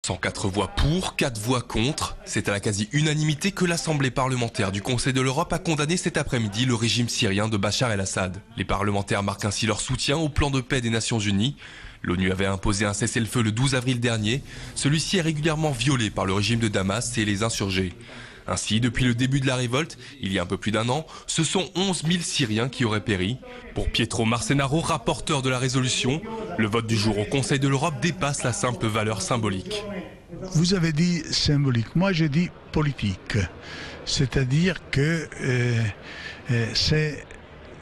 104 voix pour, 4 voix contre. C'est à la quasi-unanimité que l'Assemblée parlementaire du Conseil de l'Europe a condamné cet après-midi le régime syrien de Bachar el-Assad. Les parlementaires marquent ainsi leur soutien au plan de paix des Nations Unies. L'ONU avait imposé un cessez-le-feu le 12 avril dernier. Celui-ci est régulièrement violé par le régime de Damas et les insurgés. Ainsi, depuis le début de la révolte, il y a un peu plus d'un an, ce sont 11 000 Syriens qui auraient péri. Pour Pietro Marcenaro, rapporteur de la résolution, le vote du jour au Conseil de l'Europe dépasse la simple valeur symbolique. Vous avez dit symbolique, moi j'ai dit politique. C'est-à-dire que c'est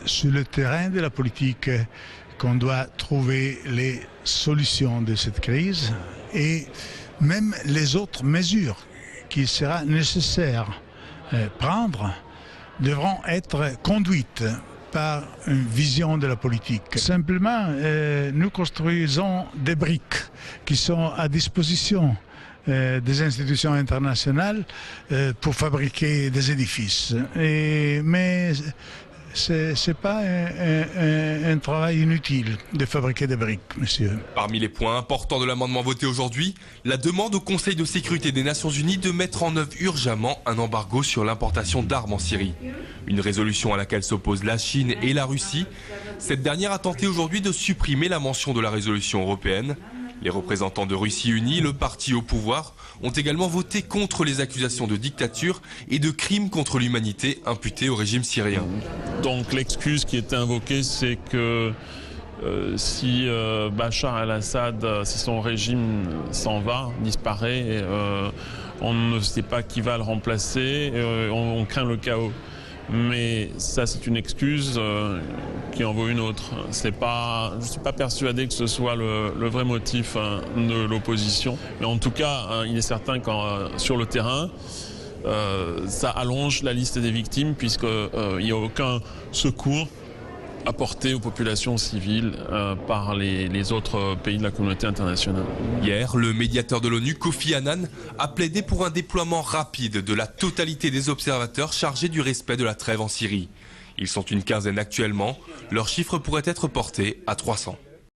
sur le terrain de la politique qu'on doit trouver les solutions de cette crise et même les autres mesures qu'il sera nécessaire prendre devront être conduites par une vision de la politique. Simplement, nous construisons des briques qui sont à disposition des institutions internationales pour fabriquer des édifices. Mais ce n'est pas un travail inutile de fabriquer des briques, monsieur. Parmi les points importants de l'amendement voté aujourd'hui, la demande au Conseil de sécurité des Nations Unies de mettre en œuvre urgemment un embargo sur l'importation d'armes en Syrie. Une résolution à laquelle s'opposent la Chine et la Russie. Cette dernière a tenté aujourd'hui de supprimer la mention de la résolution européenne. Les représentants de Russie Unie, le parti au pouvoir, ont également voté contre les accusations de dictature et de crimes contre l'humanité imputées au régime syrien. Donc l'excuse qui était invoquée, c'est que si Bachar el-Assad, si son régime s'en va, disparaît, on ne sait pas qui va le remplacer, on craint le chaos. Mais ça, c'est une excuse qui en vaut une autre. Je ne suis pas persuadé que ce soit le vrai motif de l'opposition. Mais en tout cas, il est certain que sur le terrain, ça allonge la liste des victimes puisqu'il n'y a aucun secours apporté aux populations civiles par les autres pays de la communauté internationale. Hier, le médiateur de l'ONU, Kofi Annan, a plaidé pour un déploiement rapide de la totalité des observateurs chargés du respect de la trêve en Syrie. Ils sont une quinzaine actuellement, leur chiffre pourrait être porté à 300.